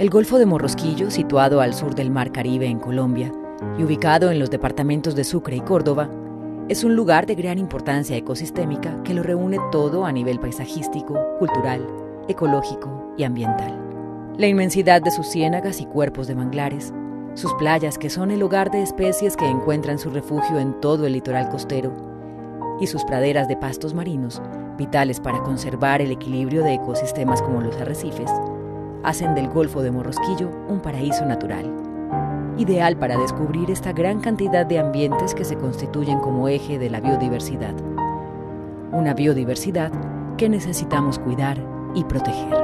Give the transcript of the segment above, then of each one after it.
El Golfo de Morrosquillo, situado al sur del Mar Caribe en Colombia y ubicado en los departamentos de Sucre y Córdoba, es un lugar de gran importancia ecosistémica que lo reúne todo a nivel paisajístico, cultural, ecológico y ambiental. La inmensidad de sus ciénagas y cuerpos de manglares, sus playas que son el hogar de especies que encuentran su refugio en todo el litoral costero, y sus praderas de pastos marinos, vitales para conservar el equilibrio de ecosistemas como los arrecifes, hacen del Golfo de Morrosquillo un paraíso natural, ideal para descubrir esta gran cantidad de ambientes que se constituyen como eje de la biodiversidad. Una biodiversidad que necesitamos cuidar y proteger.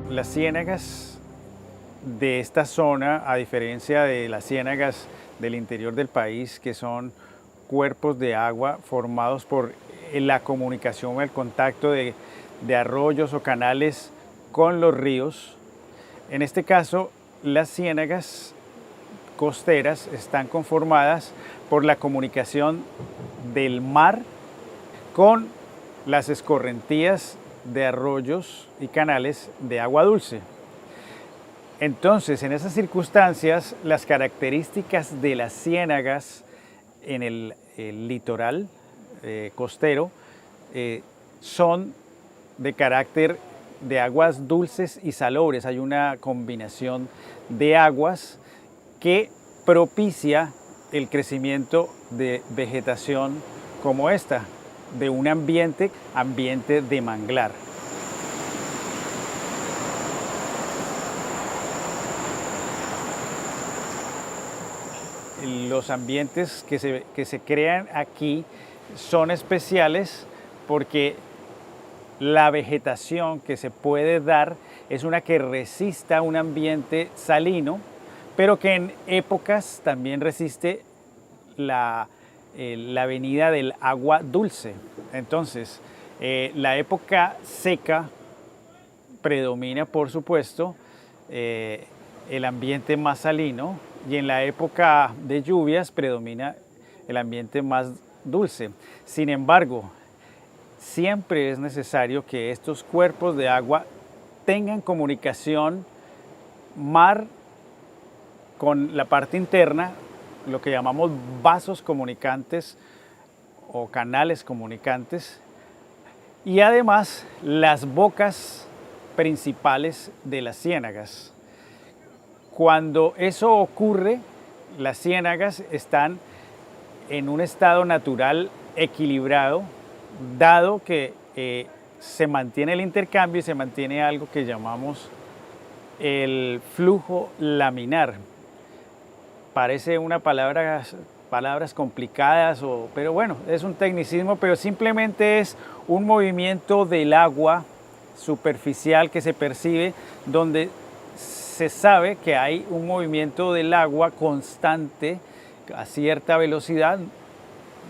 Las ciénagas de esta zona, a diferencia de las ciénagas del interior del país, que son cuerpos de agua formados por la comunicación o el contacto de arroyos o canales con los ríos, en este caso las ciénagas costeras están conformadas por la comunicación del mar con las escorrentías de arroyos y canales de agua dulce. Entonces, en esas circunstancias, las características de las ciénagas en el litoral costero son de carácter de aguas dulces y salobres. Hay una combinación de aguas que propicia el crecimiento de vegetación como esta, de un ambiente de manglar. Los ambientes que se crean aquí son especiales porque la vegetación que se puede dar es una que resista un ambiente salino, pero que en épocas también resiste la venida del agua dulce. Entonces, la época seca predomina, por supuesto, el ambiente más salino, y en la época de lluvias predomina el ambiente más dulce. Sin embargo, siempre es necesario que estos cuerpos de agua tengan comunicación mar con la parte interna, lo que llamamos vasos comunicantes o canales comunicantes, y además las bocas principales de las ciénagas. Cuando eso ocurre, las ciénagas están en un estado natural equilibrado, dado que se mantiene el intercambio y se mantiene algo que llamamos el flujo laminar. Parece una palabras complicadas, pero bueno, es un tecnicismo, pero simplemente es un movimiento del agua superficial que se percibe, donde se sabe que hay un movimiento del agua constante a cierta velocidad,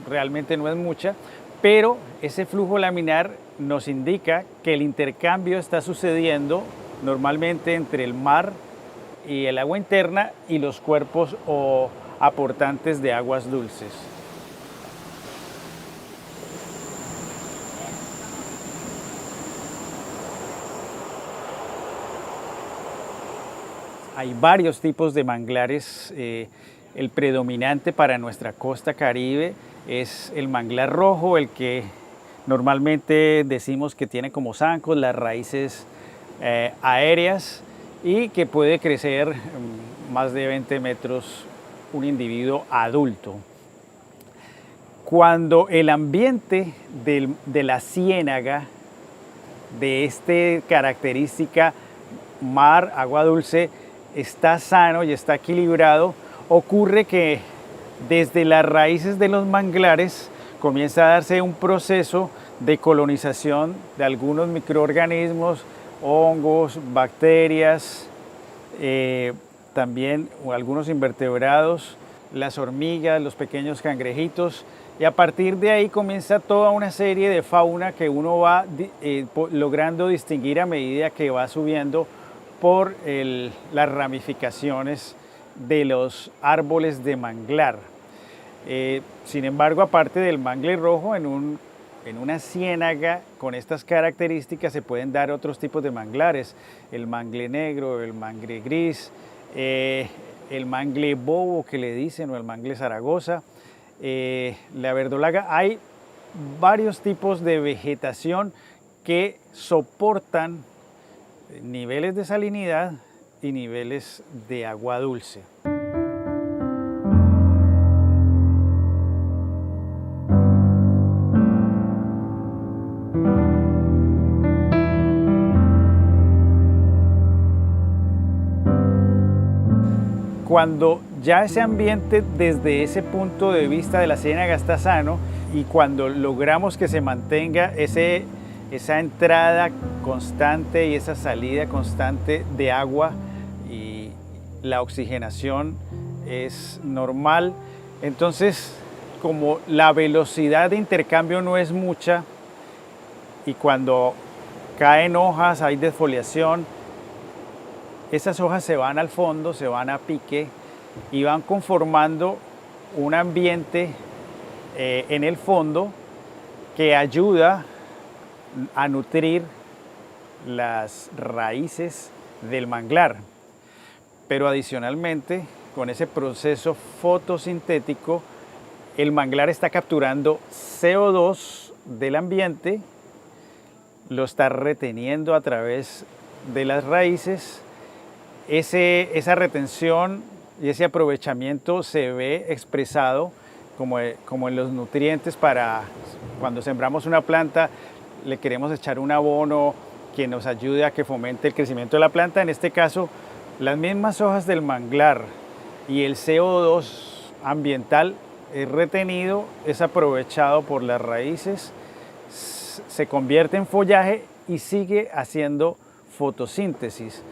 realmente no es mucha, pero ese flujo laminar nos indica que el intercambio está sucediendo normalmente entre el mar y el agua interna y los cuerpos o aportantes de aguas dulces. Hay varios tipos de manglares. El predominante para nuestra costa caribe es el manglar rojo, el que normalmente decimos que tiene como zancos las raíces aéreas y que puede crecer más de 20 metros un individuo adulto. Cuando el ambiente de la ciénaga, de esta característica mar, agua dulce, está sano y está equilibrado, ocurre que desde las raíces de los manglares comienza a darse un proceso de colonización de algunos microorganismos, hongos, bacterias, también algunos invertebrados, las hormigas, los pequeños cangrejitos, y a partir de ahí comienza toda una serie de fauna que uno va logrando distinguir a medida que va subiendo por las ramificaciones de los árboles de manglar. Sin embargo, aparte del mangle rojo, en una ciénaga con estas características se pueden dar otros tipos de manglares, el mangle negro, el mangle gris, el mangle bobo que le dicen, o el mangle Zaragoza, la verdolaga. Hay varios tipos de vegetación que soportan niveles de salinidad y niveles de agua dulce. Cuando ya ese ambiente desde ese punto de vista de la ciénaga está sano, y cuando logramos que se mantenga esa entrada constante y esa salida constante de agua, y la oxigenación es normal, entonces como la velocidad de intercambio no es mucha, y cuando caen hojas, hay desfoliación, esas hojas se van al fondo, se van a pique y van conformando un ambiente en el fondo que ayuda a nutrir las raíces del manglar. Pero adicionalmente, con ese proceso fotosintético, el manglar está capturando CO2 del ambiente, lo está reteniendo a través de las raíces. Esa retención y ese aprovechamiento se ve expresado como en los nutrientes. Para cuando sembramos una planta, le queremos echar un abono que nos ayude a que fomente el crecimiento de la planta. En este caso, las mismas hojas del manglar y el CO2 ambiental es retenido, es aprovechado por las raíces, se convierte en follaje y sigue haciendo fotosíntesis.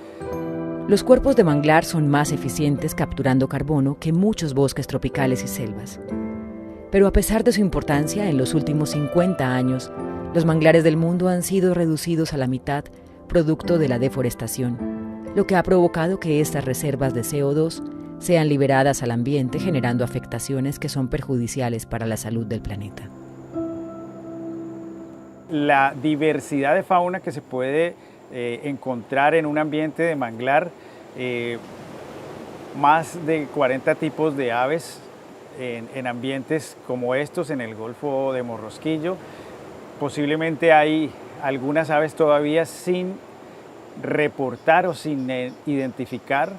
Los cuerpos de manglar son más eficientes capturando carbono que muchos bosques tropicales y selvas. Pero a pesar de su importancia, en los últimos 50 años, los manglares del mundo han sido reducidos a la mitad, producto de la deforestación, lo que ha provocado que estas reservas de CO2 sean liberadas al ambiente, generando afectaciones que son perjudiciales para la salud del planeta. La diversidad de fauna que se puede encontrar en un ambiente de manglar, más de 40 tipos de aves en ambientes como estos, en el Golfo de Morrosquillo. Posiblemente hay algunas aves todavía sin reportar o sin identificar.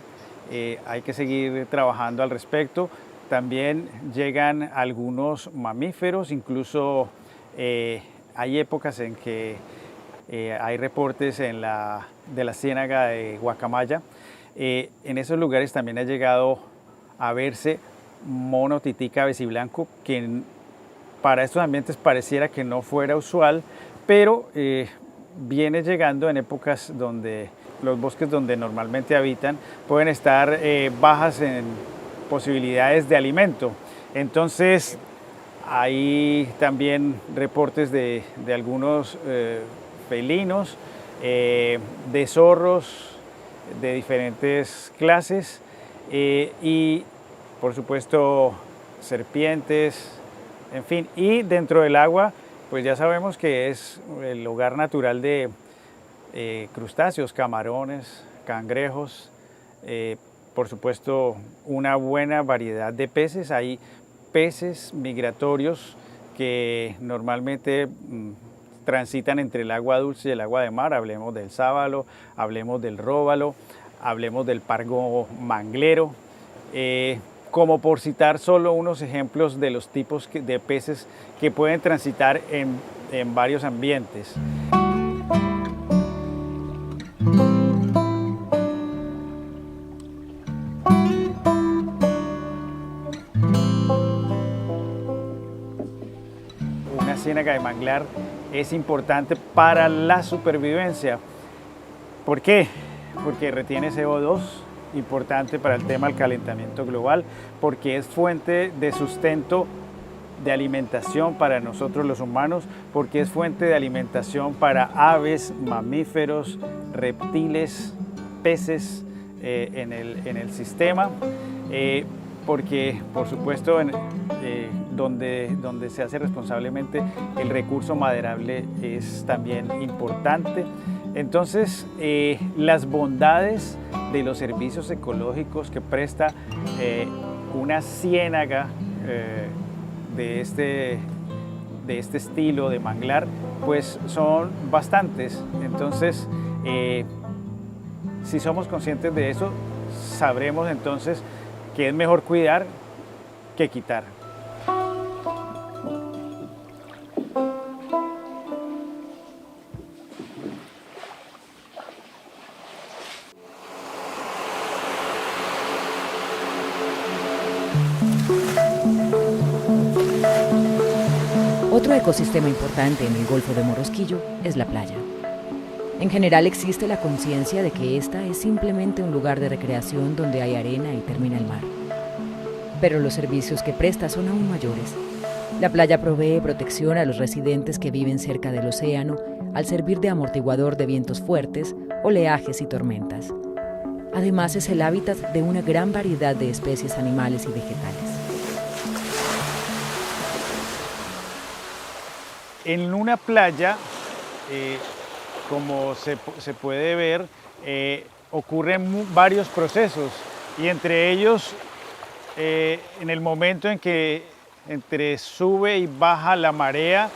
Hay que seguir trabajando al respecto. También llegan algunos mamíferos, incluso hay épocas en que hay reportes de la ciénaga de Guacamaya. En esos lugares también ha llegado a verse mono tití cabeciblanco, que para estos ambientes pareciera que no fuera usual, pero viene llegando en épocas donde los bosques donde normalmente habitan pueden estar bajas en posibilidades de alimento. Entonces hay también reportes de algunos felinos, de zorros de diferentes clases, y por supuesto serpientes, en fin. Y dentro del agua, pues ya sabemos que es el hogar natural de crustáceos, camarones, cangrejos, por supuesto una buena variedad de peces. Hay peces migratorios que normalmente transitan entre el agua dulce y el agua de mar. Hablemos del sábalo, hablemos del róbalo, hablemos del pargo manglero, como por citar solo unos ejemplos de los tipos de peces que pueden transitar en varios ambientes. Una ciénaga de manglar es importante para la supervivencia. ¿Por qué? Porque retiene CO2, importante para el tema del calentamiento global, porque es fuente de sustento de alimentación para nosotros los humanos, porque es fuente de alimentación para aves, mamíferos, reptiles, peces en el sistema, porque por supuesto donde se hace responsablemente el recurso maderable es también importante. Entonces, las bondades de los servicios ecológicos que presta una ciénaga de este estilo de manglar, pues son bastantes. Entonces, si somos conscientes de eso, sabremos entonces que es mejor cuidar que quitar. Otro ecosistema importante en el Golfo de Morrosquillo es la playa. En general existe la conciencia de que esta es simplemente un lugar de recreación donde hay arena y termina el mar. Pero los servicios que presta son aún mayores. La playa provee protección a los residentes que viven cerca del océano al servir de amortiguador de vientos fuertes, oleajes y tormentas. Además es el hábitat de una gran variedad de especies animales y vegetales. En una playa, como se puede ver, ocurren varios procesos y entre ellos, en el momento en que entre sube y baja la marea,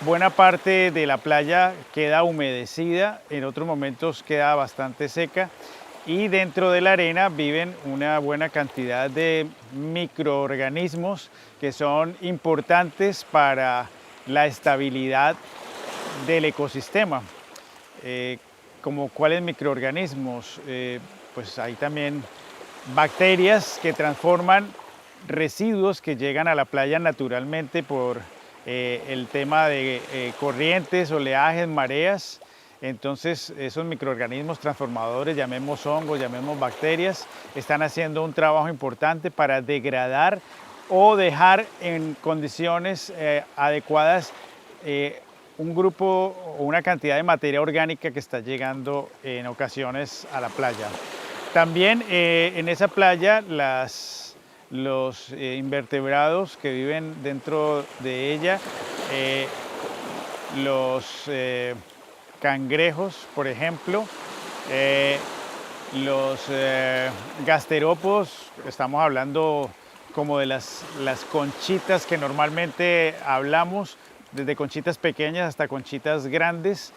buena parte de la playa queda humedecida, en otros momentos queda bastante seca y dentro de la arena viven una buena cantidad de microorganismos que son importantes para la estabilidad del ecosistema. Como cuáles microorganismos, pues hay también bacterias que transforman residuos que llegan a la playa naturalmente por el tema de corrientes, oleajes, mareas. Entonces esos microorganismos transformadores, llamemos hongos, llamemos bacterias, están haciendo un trabajo importante para degradar o dejar en condiciones adecuadas un grupo o una cantidad de materia orgánica que está llegando en ocasiones a la playa. También en esa playa los invertebrados que viven dentro de ella, los cangrejos, por ejemplo, los gasterópodos, estamos hablando como de las conchitas que normalmente hablamos, desde conchitas pequeñas hasta conchitas grandes.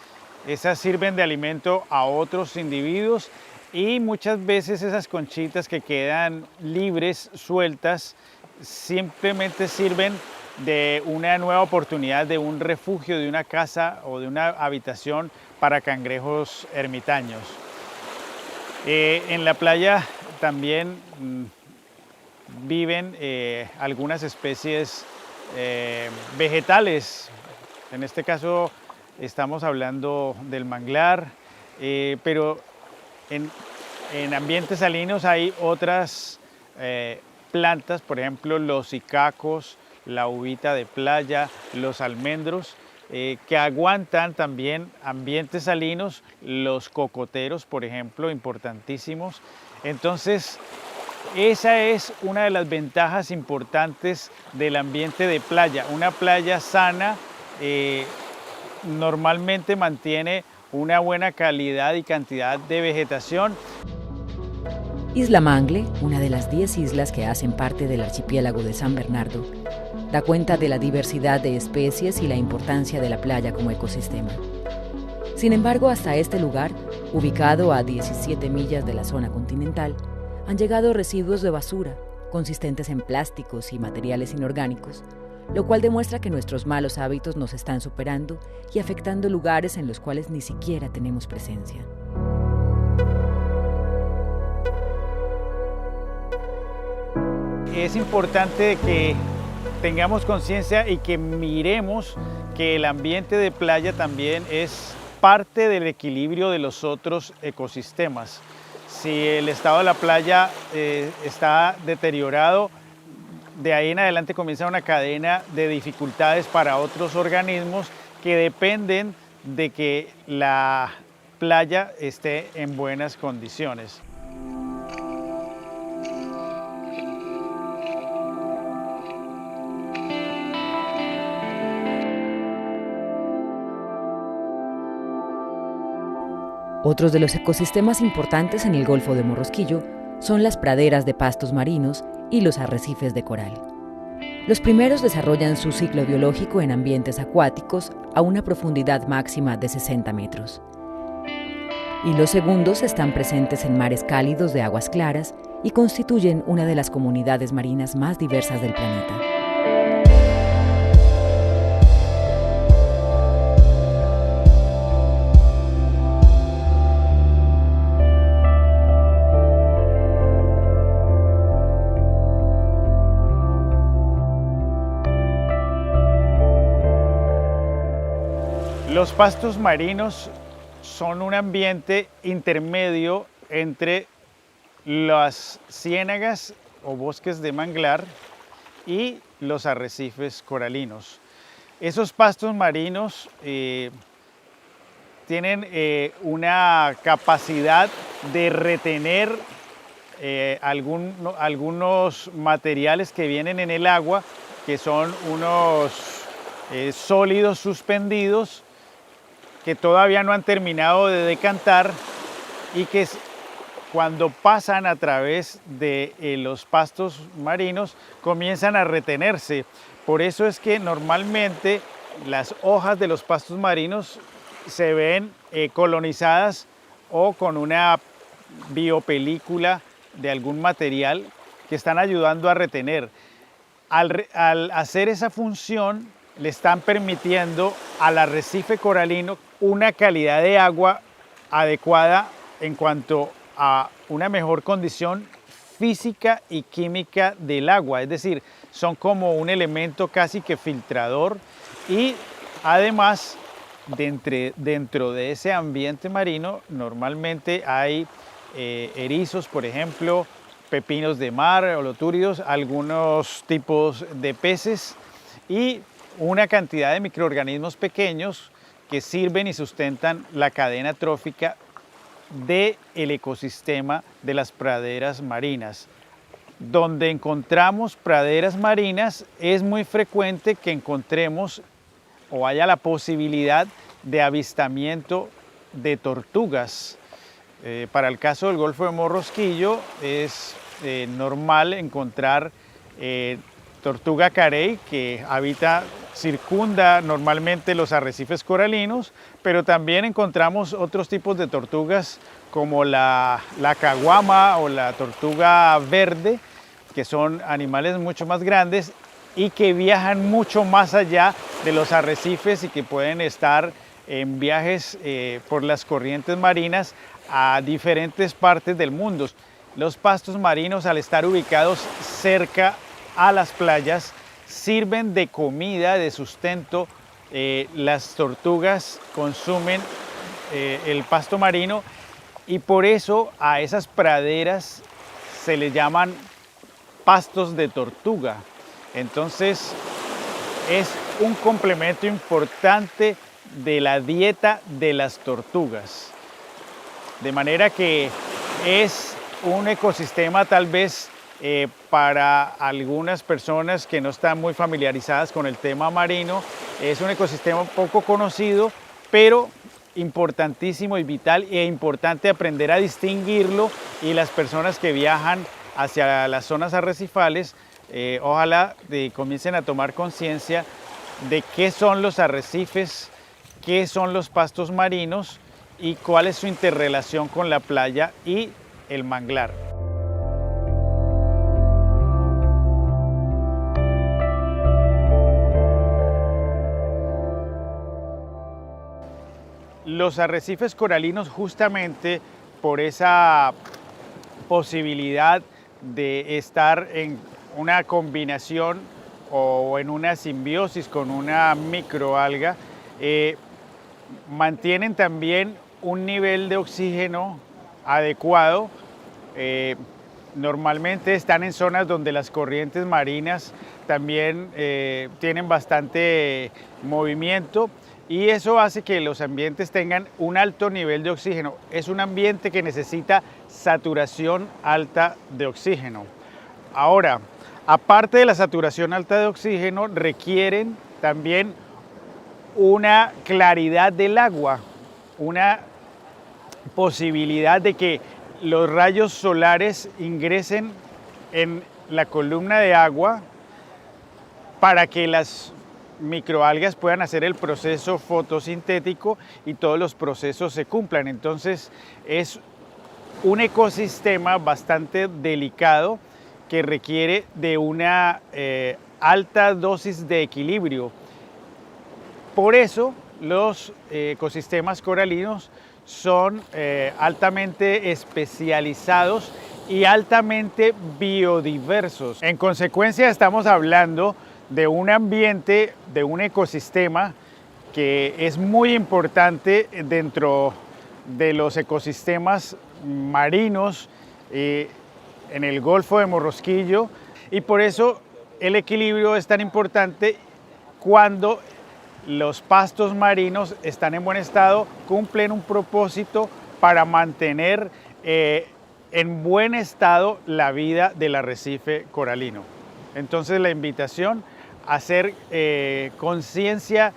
Esas sirven de alimento a otros individuos y muchas veces esas conchitas que quedan libres, sueltas, simplemente sirven de una nueva oportunidad, de un refugio, de una casa o de una habitación para cangrejos ermitaños. En la playa también viven algunas especies vegetales. En este caso estamos hablando del manglar, pero en ambientes salinos hay otras plantas, por ejemplo los icacos, la uvita de playa, los almendros, que aguantan también ambientes salinos, los cocoteros, por ejemplo, importantísimos. Entonces, esa es una de las ventajas importantes del ambiente de playa. Una playa sana normalmente mantiene una buena calidad y cantidad de vegetación. Isla Mangle, una de las 10 islas que hacen parte del archipiélago de San Bernardo, da cuenta de la diversidad de especies y la importancia de la playa como ecosistema. Sin embargo, hasta este lugar, ubicado a 17 millas de la zona continental, han llegado residuos de basura, consistentes en plásticos y materiales inorgánicos, lo cual demuestra que nuestros malos hábitos nos están superando y afectando lugares en los cuales ni siquiera tenemos presencia. Es importante que tengamos conciencia y que miremos que el ambiente de playa también es parte del equilibrio de los otros ecosistemas. si el estado de la playa está deteriorado, de ahí en adelante comienza una cadena de dificultades para otros organismos que dependen de que la playa esté en buenas condiciones. Otros de los ecosistemas importantes en el Golfo de Morrosquillo son las praderas de pastos marinos y los arrecifes de coral. Los primeros desarrollan su ciclo biológico en ambientes acuáticos a una profundidad máxima de 60 metros. Y los segundos están presentes en mares cálidos de aguas claras y constituyen una de las comunidades marinas más diversas del planeta. Los pastos marinos son un ambiente intermedio entre las ciénagas o bosques de manglar y los arrecifes coralinos. Esos pastos marinos tienen una capacidad de retener algunos materiales que vienen en el agua, que son unos sólidos suspendidos que todavía no han terminado de decantar y que cuando pasan a través de los pastos marinos comienzan a retenerse. Por eso es que normalmente las hojas de los pastos marinos se ven colonizadas o con una biopelícula de algún material que están ayudando a retener. Al hacer esa función, le están permitiendo al arrecife coralino una calidad de agua adecuada en cuanto a una mejor condición física y química del agua, es decir, son como un elemento casi que filtrador y además dentro de ese ambiente marino normalmente hay erizos, por ejemplo, pepinos de mar, holotúridos, algunos tipos de peces y una cantidad de microorganismos pequeños que sirven y sustentan la cadena trófica del ecosistema de las praderas marinas. Donde encontramos praderas marinas es muy frecuente que encontremos o haya la posibilidad de avistamiento de tortugas. Para el caso del Golfo de Morrosquillo es normal encontrar tortuga carey que circunda normalmente los arrecifes coralinos, pero también encontramos otros tipos de tortugas como la caguama o la tortuga verde, que son animales mucho más grandes y que viajan mucho más allá de los arrecifes y que pueden estar en viajes por las corrientes marinas a diferentes partes del mundo. Los pastos marinos, al estar ubicados cerca a las playas, sirven de comida, de sustento. Las tortugas consumen el pasto marino y por eso a esas praderas se les llaman pastos de tortuga. Entonces es un complemento importante de la dieta de las tortugas. De manera que es un ecosistema tal vez para algunas personas que no están muy familiarizadas con el tema marino, es un ecosistema poco conocido, pero importantísimo y vital e importante aprender a distinguirlo y las personas que viajan hacia las zonas arrecifales, ojalá comiencen a tomar conciencia de qué son los arrecifes, qué son los pastos marinos y cuál es su interrelación con la playa y el manglar. Los arrecifes coralinos, justamente por esa posibilidad de estar en una combinación o en una simbiosis con una microalga, mantienen también un nivel de oxígeno adecuado Normalmente están en zonas donde las corrientes marinas también tienen bastante movimiento y eso hace que los ambientes tengan un alto nivel de oxígeno. Es un ambiente que necesita saturación alta de oxígeno. Ahora, aparte de la saturación alta de oxígeno, requieren también una claridad del agua, una posibilidad de que los rayos solares ingresen en la columna de agua para que las microalgas puedan hacer el proceso fotosintético y todos los procesos se cumplan. Entonces es un ecosistema bastante delicado que requiere de una alta dosis de equilibrio. Por eso los ecosistemas coralinos son altamente especializados y altamente biodiversos. En consecuencia, estamos hablando de un ambiente, de un ecosistema que es muy importante dentro de los ecosistemas marinos en el Golfo de Morrosquillo, y por eso el equilibrio es tan importante. Cuando los pastos marinos están en buen estado, cumplen un propósito para mantener en buen estado la vida del arrecife coralino. Entonces la invitación a hacer conciencia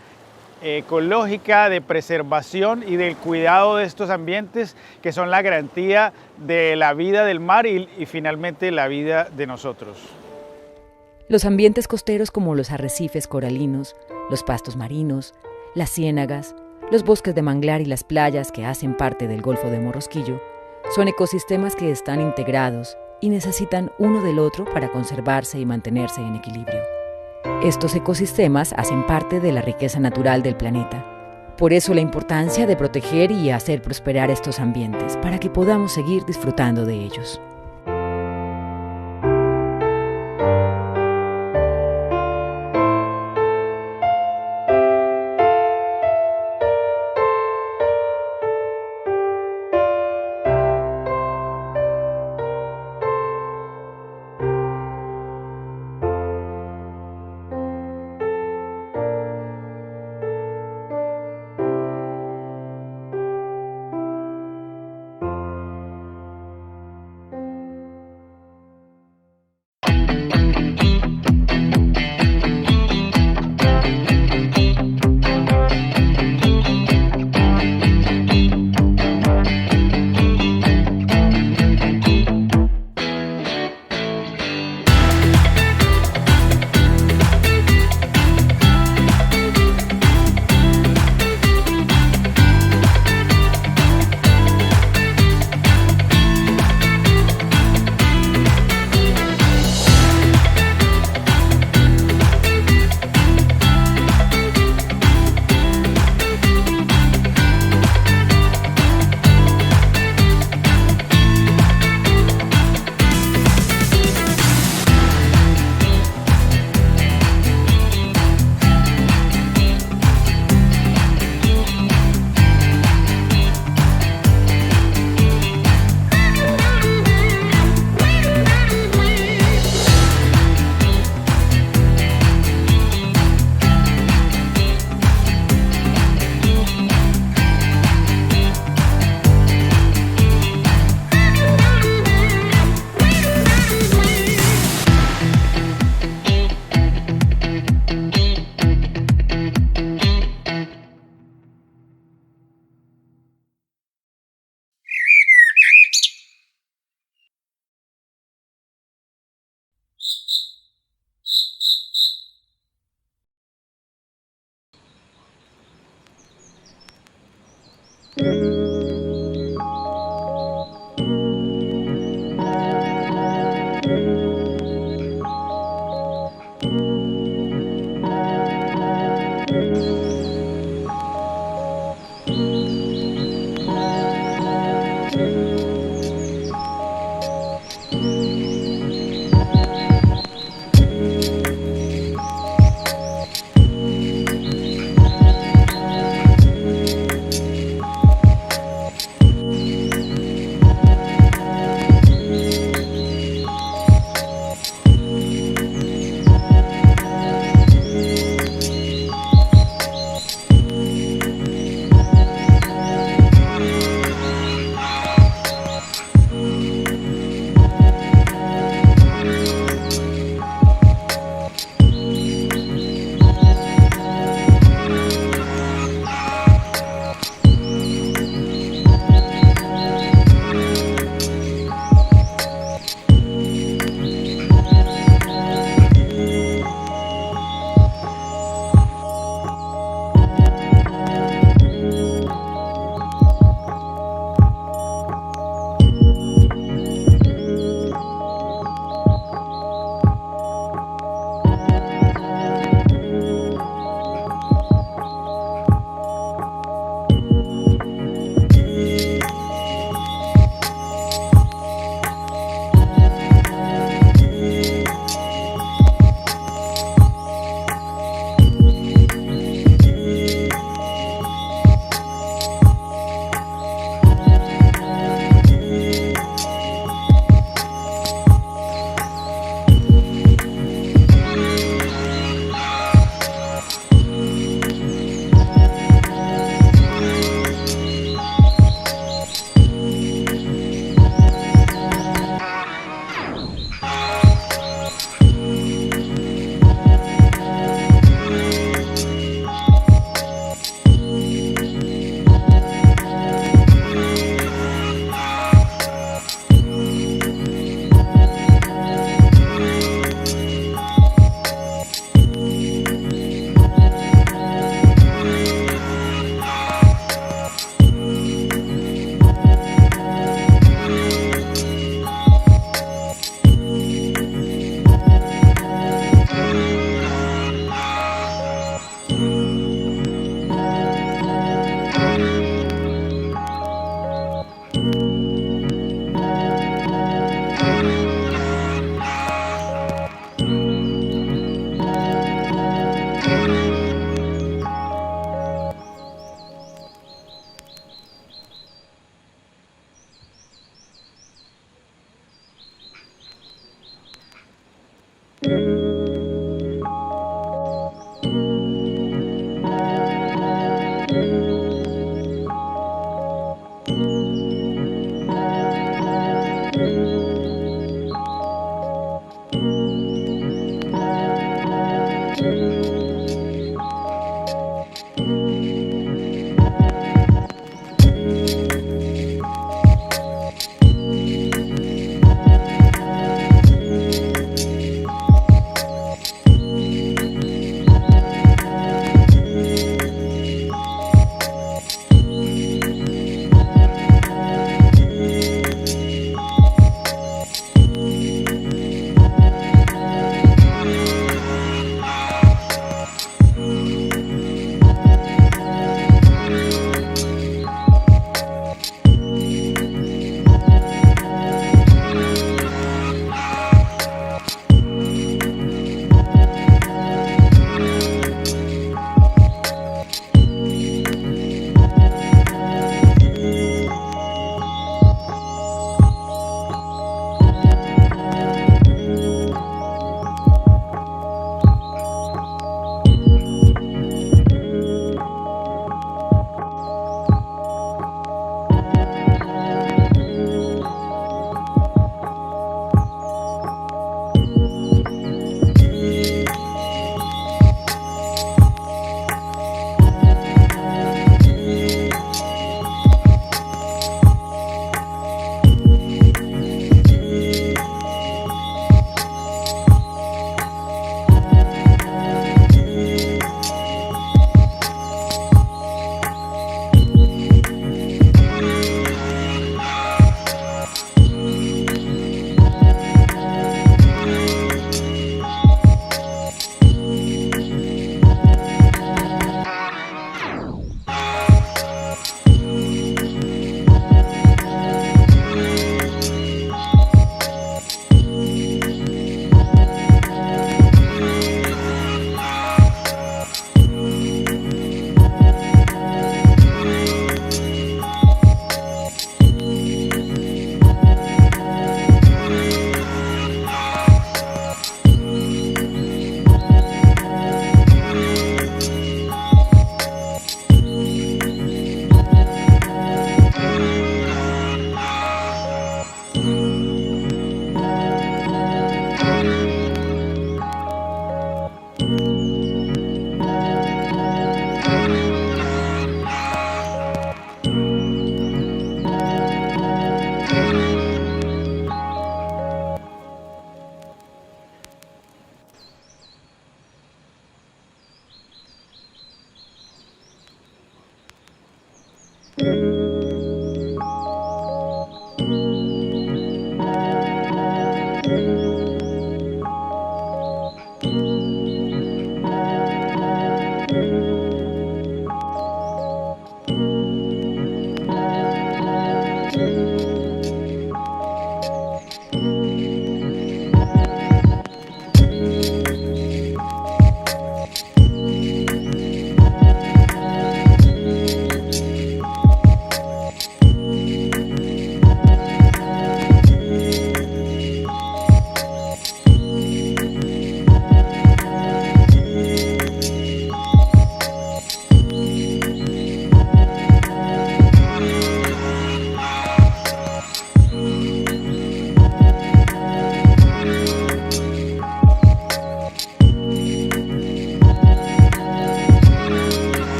ecológica de preservación y del cuidado de estos ambientes que son la garantía de la vida del mar y finalmente la vida de nosotros. Los ambientes costeros como los arrecifes coralinos, los pastos marinos, las ciénagas, los bosques de manglar y las playas que hacen parte del Golfo de Morrosquillo son ecosistemas que están integrados y necesitan uno del otro para conservarse y mantenerse en equilibrio. Estos ecosistemas hacen parte de la riqueza natural del planeta. Por eso la importancia de proteger y hacer prosperar estos ambientes para que podamos seguir disfrutando de ellos.